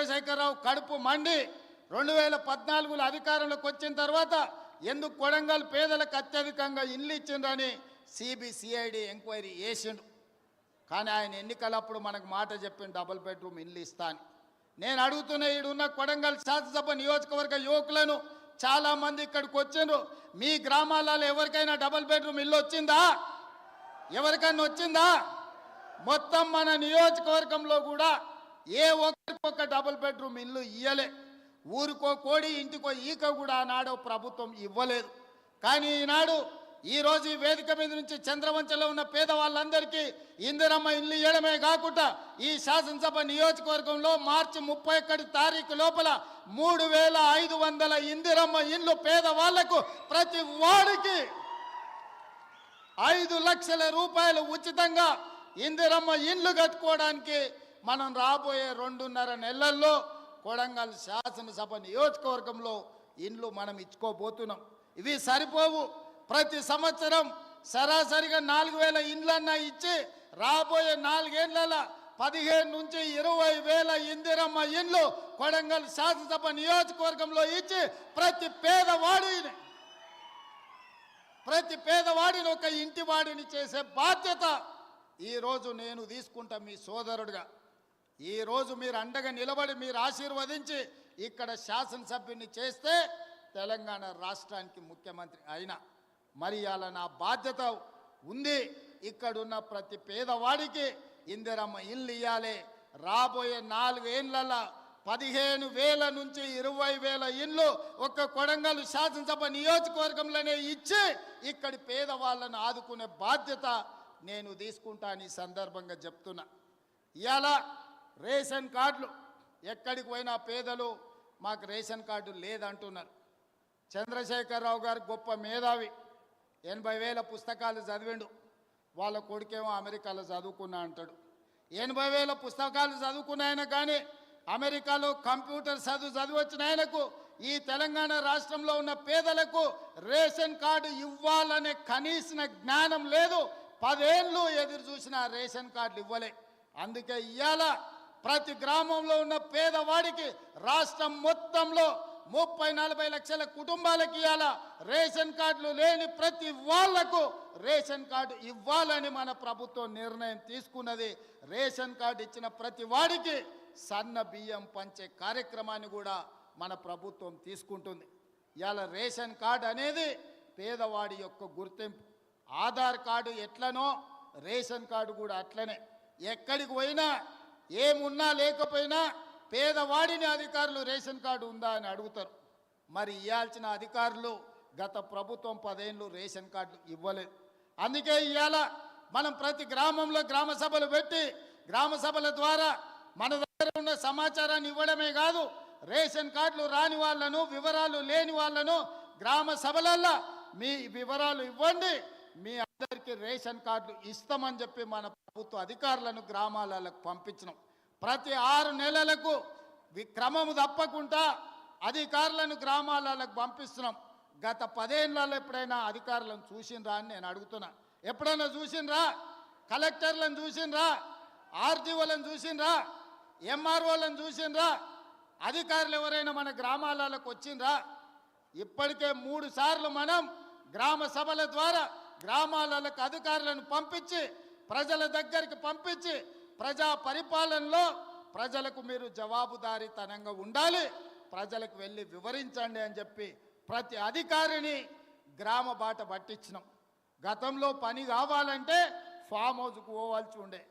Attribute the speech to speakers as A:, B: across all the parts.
A: చంద్రశేఖరరావు కడుపు మండి 2014లో అధికారంలోకి వచ్చిన తర్వాత ఎందుకు కొడంగల్ పేదలకు అత్యధికంగా ఇల్లు ఇచ్చిండ్రని సిబిసిఐడి ఎంక్వైరీ చేసిండు. కానీ ఆయన ఎన్నికలప్పుడు మనకు మాట చెప్పిండు డబుల్ బెడ్రూమ్ ఇల్లు ఇస్తాను. నేను అడుగుతున్న ఈడున్న కొడంగల్ శాసనసభ నియోజకవర్గ యువకులను చాలామంది ఇక్కడికి వచ్చిండ్రు. మీ గ్రామాలలో ఎవరికైనా డబుల్ బెడ్రూమ్ ఇల్లు వచ్చిందా? ఎవరికైనా వచ్చిందా? మొత్తం మన నియోజకవర్గంలో కూడా ఏ ఒక్కరికొక్క డబుల్ బెడ్రూమ్ ఇల్లు ఇయ్యలే. ఊరికో కోడి ఇంటికో ఈక కూడా ఆనాడు ప్రభుత్వం ఇవ్వలేదు. కానీ ఈనాడు ఈరోజు ఈ వేదిక మీద నుంచి చంద్రవంచలో ఉన్న పేదవాళ్ళందరికీ ఇందిరమ్మ ఇల్లు ఇవ్వడమే కాకుండా ఈ శాసనసభ నియోజకవర్గంలో మార్చి 31 తారీఖు లోపల 3500 ఇందిరమ్మ ఇల్లు పేదవాళ్లకు ప్రతి వాడికి 5 లక్షల రూపాయలు ఉచితంగా ఇందిరమ్మ ఇల్లు కట్టుకోవడానికి మనం రాబోయే 2.5 నెలల్లో కొడంగల్ శాసనసభ నియోజకవర్గంలో ఇండ్లు మనం ఇచ్చుకోబోతున్నాం. ఇవి సరిపోవు. ప్రతి సంవత్సరం సరాసరిగా 4000 ఇండ్లన్నా ఇచ్చి రాబోయే 4 ఏళ్ల 15 నుంచి 20,000 ఇందిరమ్మ ఇండ్లు కొడంగల్ శాసనసభ నియోజకవర్గంలో ఇచ్చి ప్రతి పేదవాడిని ఒక ఇంటి వాడిని చేసే బాధ్యత ఈరోజు నేను తీసుకుంటా మీ సోదరుడిగా. ఈరోజు మీరు అండగా నిలబడి మీరు ఆశీర్వదించి ఇక్కడ శాసనసభ్యుని చేస్తే తెలంగాణ రాష్ట్రానికి ముఖ్యమంత్రి అయినా మరి అలా నా బాధ్యత ఉంది. ఇక్కడున్న ప్రతి పేదవాడికి ఇందిరమ్మ ఇల్లు ఇవ్వాలి. రాబోయే 4 ఏళ్లలో 15,000 నుంచి 20,000 ఇల్లు ఒక్క కొడంగల్ శాసనసభ నియోజకవర్గంలోనే ఇచ్చి ఇక్కడి పేదవాళ్ళను ఆదుకునే బాధ్యత నేను తీసుకుంటాను. ఈ సందర్భంగా చెప్తున్నా. ఇవాళ రేషన్ కార్డులు ఎక్కడికి పోయినా పేదలు మాకు రేషన్ కార్డు లేదంటున్నారు. చంద్రశేఖరరావు గారు గొప్ప మేధావి, 80,000 పుస్తకాలు చదివిండు. వాళ్ళ కొడుకేమో అమెరికాలో చదువుకున్నా అంటాడు. 80,000 పుస్తకాలు చదువుకున్నాయన కానీ అమెరికాలో కంప్యూటర్ చదివొచ్చిన ఆయనకు ఈ తెలంగాణ రాష్ట్రంలో ఉన్న పేదలకు రేషన్ కార్డు ఇవ్వాలనే కనీస జ్ఞానం లేదు. 10 ఏళ్ళు ఎదురు చూసిన రేషన్ కార్డులు ఇవ్వలే. అందుకే ఇవాళ ప్రతి గ్రామంలో ఉన్న పేదవాడికి రాష్ట్రం మొత్తంలో 30-40 లక్షల కుటుంబాలకి ఇవాళ రేషన్ కార్డులు లేని ప్రతి వాళ్లకు రేషన్ కార్డు ఇవ్వాలని మన ప్రభుత్వం నిర్ణయం తీసుకున్నది. రేషన్ కార్డు ఇచ్చిన ప్రతి వాడికి సన్న బియ్యం పంచే కార్యక్రమాన్ని కూడా మన ప్రభుత్వం తీసుకుంటుంది. ఇవాళ రేషన్ కార్డు అనేది పేదవాడి యొక్క గుర్తింపు. ఆధార్ కార్డు ఎట్లనో రేషన్ కార్డు కూడా అట్లనే. ఎక్కడికి పోయినా ఏమున్నా లేకపోయినా పేదవాడిని అధికారులు రేషన్ కార్డు ఉందా అని అడుగుతారు. మరి ఇవ్వాల్సిన అధికారులు గత ప్రభుత్వం 10 ఏళ్ళు రేషన్ కార్డులు ఇవ్వలేదు. అందుకే ఇవాళ మనం ప్రతి గ్రామంలో గ్రామ సభలు పెట్టి గ్రామ సభల ద్వారా మన దగ్గర ఉన్న సమాచారాన్ని ఇవ్వడమే కాదు, రేషన్ కార్డులు రాని వాళ్ళను వివరాలు లేని వాళ్ళను గ్రామ సభలల్లో మీ వివరాలు ఇవ్వండి, మీ అందరికీ రేషన్ కార్డులు ఇస్తామని చెప్పి మన ప్రభుత్వ అధికారులను గ్రామాలకు పంపించినాం. ప్రతి 6 నెలలకు క్రమము తప్పకుండా అధికారులను గ్రామాలకు పంపిస్తున్నాం. గత 10 ఏళ్లలో ఎప్పుడైనా అధికారులను చూసిండ్రా అని నేను అడుగుతున్నా. ఎప్పుడైనా చూసిండ్రా? కలెక్టర్లను చూసిండ్రా? ఆర్డీఓలను చూసిండ్రా? ఎంఆర్ఓలను చూసిండ్రా? అధికారులు ఎవరైనా మన గ్రామాలకు వచ్చిండ్రా? ఇప్పటికే 3 సార్లు మనం గ్రామ సభల ద్వారా గ్రామాలకు అధికారులను పంపించి ప్రజల దగ్గరికి పంపించి ప్రజా పరిపాలనలో ప్రజలకు మీరు జవాబుదారీతనంగా ఉండాలి, ప్రజలకు వెళ్ళి వివరించండి అని చెప్పి ప్రతి అధికారిని గ్రామ బాట పట్టించినాం. గతంలో పని కావాలంటే ఫామ్ హౌస్కు పోవాల్సి ఉండే,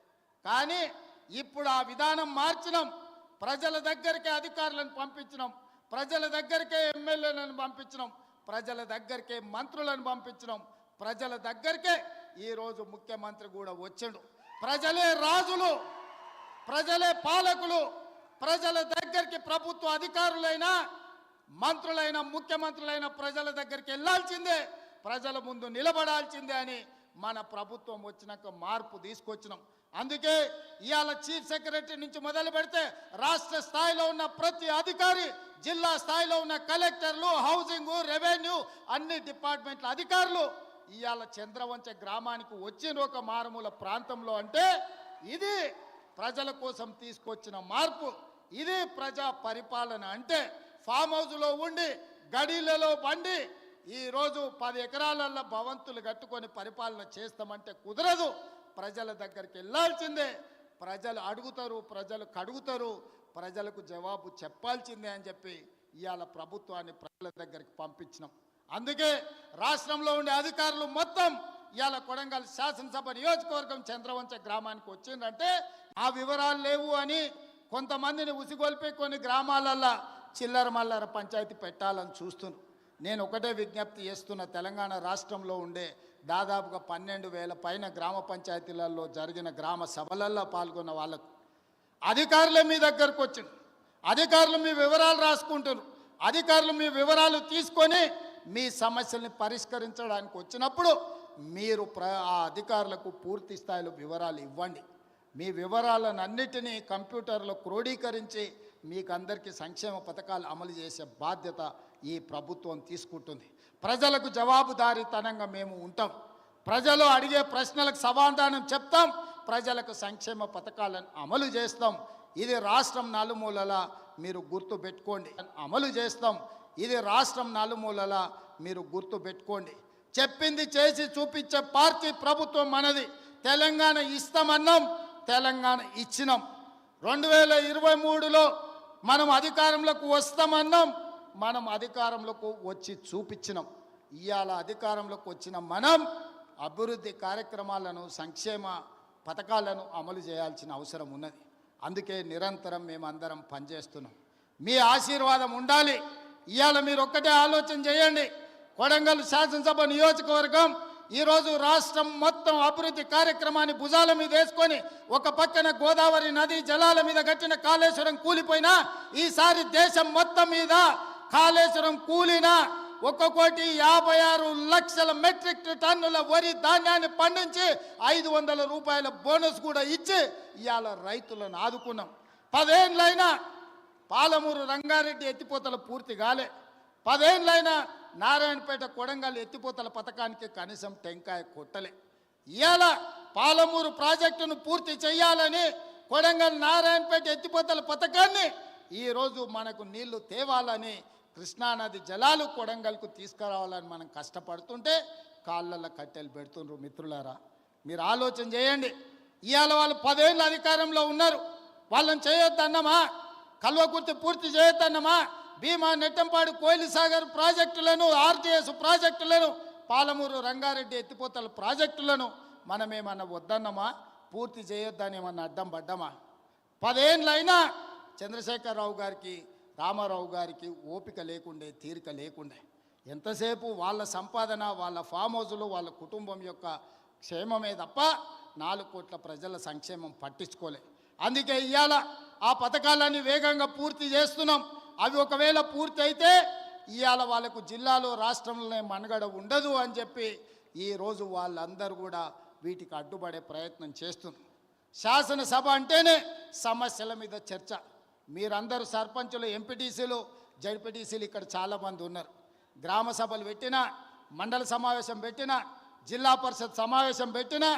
A: కానీ ఇప్పుడు ఆ విధానం మార్చినాం. ప్రజల దగ్గరికే అధికారులను పంపించినాం, ప్రజల దగ్గరికే ఎమ్మెల్యేలను పంపించినాం, ప్రజల దగ్గరికే మంత్రులను పంపించినాం, ప్రజల దగ్గరికే ఈరోజు ముఖ్యమంత్రి కూడా వచ్చిండు. ప్రజలే రాజులు, ప్రజలే పాలకులు. ప్రజల దగ్గరికి ప్రభుత్వ అధికారులైనా మంత్రులైన ముఖ్యమంత్రులైన ప్రజల దగ్గరికి వెళ్ళాల్సిందే, ప్రజల ముందు నిలబడాల్సిందే అని మన ప్రభుత్వం వచ్చినాక మార్పు తీసుకొచ్చినాం. అందుకే ఇవాళ చీఫ్ సెక్రటరీ నుంచి మొదలు పెడితే రాష్ట్ర స్థాయిలో ఉన్న ప్రతి అధికారి, జిల్లా స్థాయిలో ఉన్న కలెక్టర్లు, హౌసింగ్, రెవెన్యూ అన్ని డిపార్ట్మెంట్ల అధికారులు ఇవాళ చంద్రవంచ గ్రామానికి వచ్చిన ఒక మారుమూల ప్రాంతంలో అంటే ఇది ప్రజల కోసం తీసుకొచ్చిన మార్పు. ఇది ప్రజా పరిపాలన అంటే. ఫామ్ హౌస్లో ఉండి గడీలలో బండి ఈరోజు 10 ఎకరాలలో భవంతులు కట్టుకొని పరిపాలన చేస్తామంటే కుదరదు. ప్రజల దగ్గరికి వెళ్ళాల్సిందే. ప్రజలు అడుగుతారు, ప్రజలు కడుగుతారు, ప్రజలకు జవాబు చెప్పాల్సిందే అని చెప్పి ఇవాళ ప్రభుత్వాన్ని ప్రజల దగ్గరికి పంపించినాం. అందుకే రాష్ట్రంలో ఉండే అధికారులు మొత్తం ఇవాళ కొడంగల్ శాసనసభ నియోజకవర్గం చంద్రవంచ గ్రామానికి వచ్చిందంటే ఆ వివరాలు లేవు అని కొంతమందిని ఉసిగొల్పి కొన్ని గ్రామాలల్లో చిల్లర మల్లర పంచాయతీ పెట్టాలని చూస్తున్నారు. నేను ఒకటే విజ్ఞప్తి చేస్తున్న, తెలంగాణ రాష్ట్రంలో ఉండే దాదాపుగా 12,000 పైన గ్రామ పంచాయతీలలో జరిగిన గ్రామ సభలలో పాల్గొన్న వాళ్ళకు అధికారులే మీ దగ్గరకు వచ్చింది. అధికారులు మీ వివరాలు రాసుకుంటున్నారు. అధికారులు మీ వివరాలు తీసుకొని మీ సమస్యల్ని పరిష్కరించడానికి వచ్చినప్పుడు మీరు ఆ అధికారులకు పూర్తి స్థాయిలో వివరాలు ఇవ్వండి. మీ వివరాలన్నిటినీ కంప్యూటర్లో క్రోడీకరించి మీకు అందరికీ సంక్షేమ పథకాలు అమలు చేసే బాధ్యత ఈ ప్రభుత్వం తీసుకుంటుంది. ప్రజలకు జవాబుదారీతనంగా మేము ఉంటాం. ప్రజలు అడిగే ప్రశ్నలకు సమాధానం చెప్తాం. ప్రజలకు సంక్షేమ పథకాలను అమలు చేస్తాం. ఇది రాష్ట్రం నలుమూలలా మీరు గుర్తు పెట్టుకోండి. అమలు చేస్తాం. ఇది రాష్ట్రం నలుమూలలా మీరు గుర్తు పెట్టుకోండి. చెప్పింది చేసి చూపించే పార్టీ ప్రభుత్వం మనది. తెలంగాణ ఇస్తామన్నాం, తెలంగాణ ఇచ్చినాం. 2023లో మనం అధికారంలోకి వస్తామన్నాం, మనం అధికారంలోకి వచ్చి చూపించినాం. ఇవాళ అధికారంలోకి వచ్చిన మనం అభివృద్ధి కార్యక్రమాలను, సంక్షేమ పథకాలను అమలు చేయాల్సిన అవసరం ఉన్నది. అందుకే నిరంతరం మేమందరం పనిచేస్తున్నాం. మీ ఆశీర్వాదం ఉండాలి. ఇవాళ మీరు ఒక్కటే ఆలోచన చేయండి. కొడంగల్ శాసనసభ నియోజకవర్గం ఈరోజు రాష్ట్రం మొత్తం అభివృద్ధి కార్యక్రమాన్ని భుజాల మీద వేసుకొని ఒక పక్కన గోదావరి నది జలాల మీద కట్టిన కాళేశ్వరం కూలిపోయినా ఈసారి దేశం మొత్తం మీద కాళేశ్వరం కూలిన 1,56,00,000 మెట్రిక్ టన్నుల వరి ధాన్యాన్ని పండించి 500 రూపాయల బోనస్ కూడా ఇచ్చి ఇవాళ రైతులను ఆదుకున్నాం. 10 ఏళ్ళైనా పాలమూరు రంగారెడ్డి ఎత్తిపోతల పూర్తి కాలే. 10 ఏళ్ళైనా నారాయణపేట కొడంగల్ ఎత్తిపోతల పథకానికి కనీసం టెంకాయ కొట్టలే. ఇవాళ పాలమూరు ప్రాజెక్టును పూర్తి చేయాలని కొడంగల్ నారాయణపేట ఎత్తిపోతల పథకాన్ని ఈరోజు మనకు నీళ్లు తేవాలని, కృష్ణానది జలాలు కొడంగల్కు తీసుకురావాలని మనం కష్టపడుతుంటే కాళ్ళల్లో కట్టెలు పెడుతుండ్రు. మిత్రులారా, మీరు ఆలోచన చేయండి. ఇవాళ వాళ్ళు 10 ఏళ్ళ అధికారంలో ఉన్నారు. వాళ్ళని చేయొద్దన్నమా? కల్వకుర్తి పూర్తి చేయొద్దన్నమా? భీమా, నెట్టంపాడు, కోయిలి సాగర్ ప్రాజెక్టులను, ఆర్టీఎస్ ప్రాజెక్టులను, పాలమూరు రంగారెడ్డి ఎత్తిపోతల ప్రాజెక్టులను మనమేమన్నా వద్దన్నమా? పూర్తి చేయొద్దని ఏమన్నా అడ్డం పడ్డామా? 10 ఏళ్ళైనా చంద్రశేఖరరావు గారికి, రామారావు గారికి ఓపిక లేకుండే, తీరిక లేకుండే. ఎంతసేపు వాళ్ళ సంపాదన, వాళ్ళ ఫామ్ హౌజులు, వాళ్ళ కుటుంబం యొక్క క్షేమమే తప్ప 4 కోట్ల ప్రజల సంక్షేమం పట్టించుకోలే. అందుకే ఇవాళ ఆ పథకాలన్నీ వేగంగా పూర్తి చేస్తున్నాం. అవి ఒకవేళ పూర్తి అయితే ఇవాళ వాళ్ళకు జిల్లాలో, రాష్ట్రంలోనే మనుగడ ఉండదు అని చెప్పి ఈరోజు వాళ్ళందరూ కూడా వీటికి అడ్డుపడే ప్రయత్నం చేస్తున్నారు. శాసనసభ అంటేనే సమస్యల మీద చర్చ. మీరందరూ సర్పంచులు, ఎంపీటీసీలు, జడ్పీటీసీలు ఇక్కడ చాలామంది ఉన్నారు. గ్రామ సభలు పెట్టినా, మండల సమావేశం పెట్టినా, జిల్లా పరిషత్ సమావేశం పెట్టినా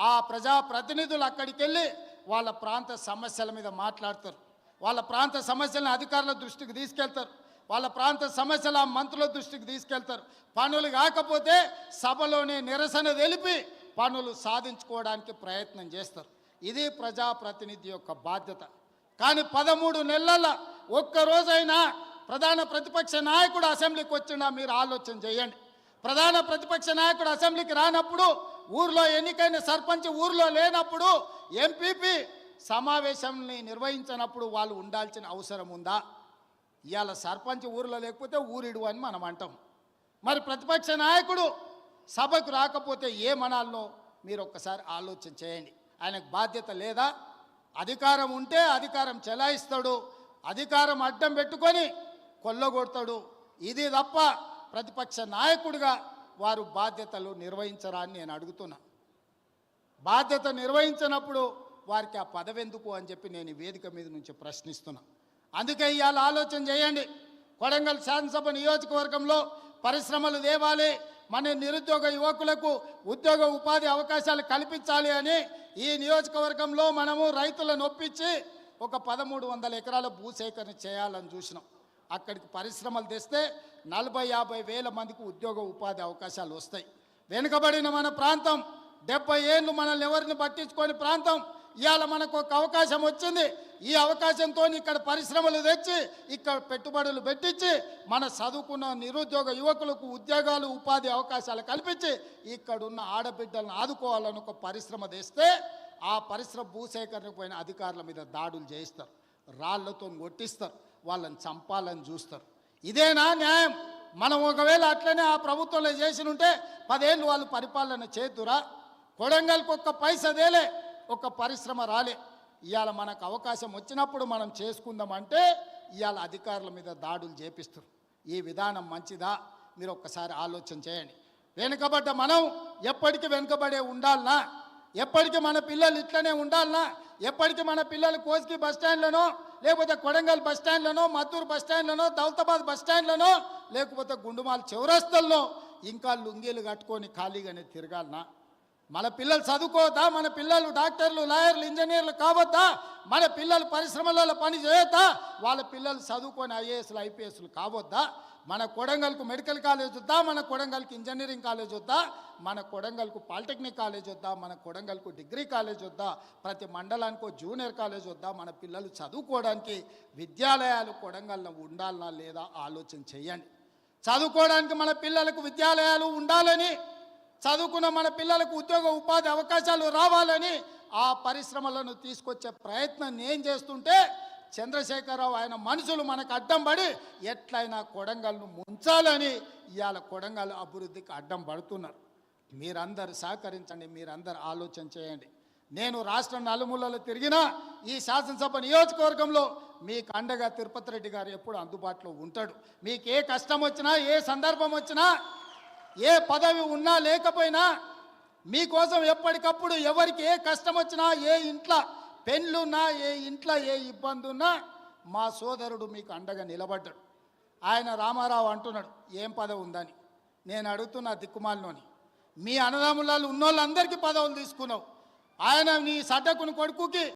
A: ఆ ప్రజాప్రతినిధులు అక్కడికి వెళ్ళి వాళ్ళ ప్రాంత సమస్యల మీద మాట్లాడతారు. వాళ్ళ ప్రాంత సమస్యలను అధికారుల దృష్టికి తీసుకెళ్తారు. వాళ్ళ ప్రాంత సమస్యల మంత్రుల దృష్టికి తీసుకెళ్తారు. పనులు కాకపోతే సభలోనే నిరసన తెలిపి పనులు సాధించుకోవడానికి ప్రయత్నం చేస్తారు. ఇది ప్రజాప్రతినిధి యొక్క బాధ్యత. కానీ 13 నెలల ఒక్కరోజైనా ప్రధాన ప్రతిపక్ష నాయకుడు అసెంబ్లీకి వచ్చినా మీరు ఆలోచన చేయండి. ప్రధాన ప్రతిపక్ష నాయకుడు అసెంబ్లీకి రానప్పుడు, ఊర్లో ఎన్నికైన సర్పంచ్ ఊర్లో లేనప్పుడు, ఎంపీపీ సమావేశాన్ని నిర్వహించినప్పుడు వాళ్ళు ఉండాల్సిన అవసరం ఉందా? ఇవాళ సర్పంచ్ ఊర్లో లేకపోతే ఊరిడు అని మనం అంటాం. మరి ప్రతిపక్ష నాయకుడు సభకు రాకపోతే ఏమనాలనో మీరు ఒక్కసారి ఆలోచన చేయండి. ఆయనకు బాధ్యత లేదా? అధికారం ఉంటే అధికారం చెలాయిస్తాడు, అధికారం అడ్డం పెట్టుకొని కొల్లగొడతాడు. ఇది తప్ప ప్రతిపక్ష నాయకుడిగా వారు బాధ్యతలు నిర్వహించరా అని నేను అడుగుతున్నా. బాధ్యత నిర్వహించినప్పుడు వారికి ఆ పదవి ఎందుకు అని చెప్పి నేను ఈ వేదిక మీద నుంచి ప్రశ్నిస్తున్నా. అందుకే ఇవాళ ఆలోచన చేయండి. కొడంగల్ శాసనసభ నియోజకవర్గంలో పరిశ్రమలు తేవాలి, మన నిరుద్యోగ యువకులకు ఉద్యోగ ఉపాధి అవకాశాలు కల్పించాలి అని ఈ నియోజకవర్గంలో మనము రైతులను ఒప్పించి ఒక 1300 ఎకరాల భూసేకరణ చేయాలని చూసినాం. అక్కడికి పరిశ్రమలు తెస్తే 40-50 వేల మందికి ఉద్యోగ ఉపాధి అవకాశాలు వస్తాయి. వెనుకబడిన మన ప్రాంతం 70 ఏళ్ళు మనల్ని ఎవరిని పట్టించుకొని ప్రాంతం ఇవాళ మనకు ఒక అవకాశం వచ్చింది. ఈ అవకాశంతో ఇక్కడ పరిశ్రమలు తెచ్చి ఇక్కడ పెట్టుబడులు పెట్టించి మన చదువుకున్న నిరుద్యోగ యువకులకు ఉద్యోగాలు ఉపాధి అవకాశాలు కల్పించి ఇక్కడున్న ఆడబిడ్డలను ఆదుకోవాలని ఒక పరిశ్రమ తెస్తే ఆ పరిశ్రమ భూసేకరణకు పోయిన అధికారుల మీద దాడులు చేయిస్తారు, రాళ్లతో కొట్టిస్తారు, వాళ్ళని చంపాలని చూస్తారు. ఇదేనా న్యాయం? మనం ఒకవేళ అట్లనే ఆ ప్రభుత్వంలో చేసి ఉంటే 10 ఏళ్ళు వాళ్ళు పరిపాలన చేతురా? కొడంగల్కి ఒక్క పైసా దేలే, ఒక పరిశ్రమ రాలే. ఇవాళ మనకు అవకాశం వచ్చినప్పుడు మనం చేసుకుందామంటే ఇవాళ అధికారుల మీద దాడులు చేపిస్తారు. ఈ విధానం మంచిదా? మీరు ఒక్కసారి ఆలోచన చేయండి. వెనుకబడ్డ మనం ఎప్పటికీ వెనుకబడే ఉండాలనా? ఎప్పటికీ మన పిల్లలు ఇట్లనే ఉండాలనా? ఎప్పటికీ మన పిల్లలు కోస్గి బస్ స్టాండ్లోనో లేకపోతే కొడంగల్ బస్ స్టాండ్లోనో మద్దూరు బస్ స్టాండ్లోనో దౌలతాబాద్ బస్ స్టాండ్లోనో లేకపోతే గుండుమాల చౌరస్తల్లో ఇంకా లుంగీలు కట్టుకొని ఖాళీగానే తిరగాలనా? మన పిల్లలు చదువుకోవద్దా? మన పిల్లలు డాక్టర్లు, లాయర్లు, ఇంజనీర్లు కావద్దా? మన పిల్లలు పరిశ్రమలలో పని చేయొద్దా? వాళ్ళ పిల్లలు చదువుకొని ఐఏఎస్లు, ఐపీఎస్లు కావద్దా? మన కొడంగల్కు మెడికల్ కాలేజ్ వద్దా? మన కొడంగల్కి ఇంజనీరింగ్ కాలేజ్ వద్దా? మన కొడంగల్కు పాలిటెక్నిక్ కాలేజ్ వద్దా? మన కొడంగల్కు డిగ్రీ కాలేజ్ వద్దా? ప్రతి మండలానికి జూనియర్ కాలేజ్ వద్దా? మన పిల్లలు చదువుకోవడానికి విద్యాలయాలు కొడంగల్లో ఉండాలనా లేదా ఆలోచన చేయండి. చదువుకోవడానికి మన పిల్లలకు విద్యాలయాలు ఉండాలని, చదువుకున్న మన పిల్లలకు ఉద్యోగ ఉపాధి అవకాశాలు రావాలని ఆ పరిశ్రమలను తీసుకొచ్చే ప్రయత్నం నేను చేస్తుంటే చంద్రశేఖరరావు ఆయన మనుషులు మనకు అడ్డం పడి ఎట్లయినా కొడంగల్ను ముంచాలని ఇవాళ కొడంగల్ అభివృద్ధికి అడ్డం పడుతున్నారు. మీరందరూ సహకరించండి, మీరందరూ ఆలోచన చేయండి. నేను రాష్ట్రం నలుమూలలో తిరిగినా ఈ శాసనసభ నియోజకవర్గంలో మీకు అండగా తిరుపతి రెడ్డి గారు ఎప్పుడు అందుబాటులో ఉంటాడు. మీకు ఏ కష్టం వచ్చినా, ఏ సందర్భం వచ్చినా, ఏ పదవి ఉన్నా లేకపోయినా మీకోసం ఎప్పటికప్పుడు ఎవరికి ఏ కష్టం వచ్చినా, ఏ ఇంట్లో పెళ్ళున్నా, ఏ ఇంట్లో ఏ ఇబ్బంది ఉన్నా మా సోదరుడు మీకు అండగా నిలబడ్డాడు. ఆయన రామారావు అంటున్నాడు ఏం పదవి ఉందని. నేను అడుగుతున్నా దిక్కుమాలినోని, మీ అన్నదమ్ములలో ఉన్నోళ్ళందరికీ పదవులు తీసుకున్నావు. ఆయన నీ సడ్డకుని కొడుకుకి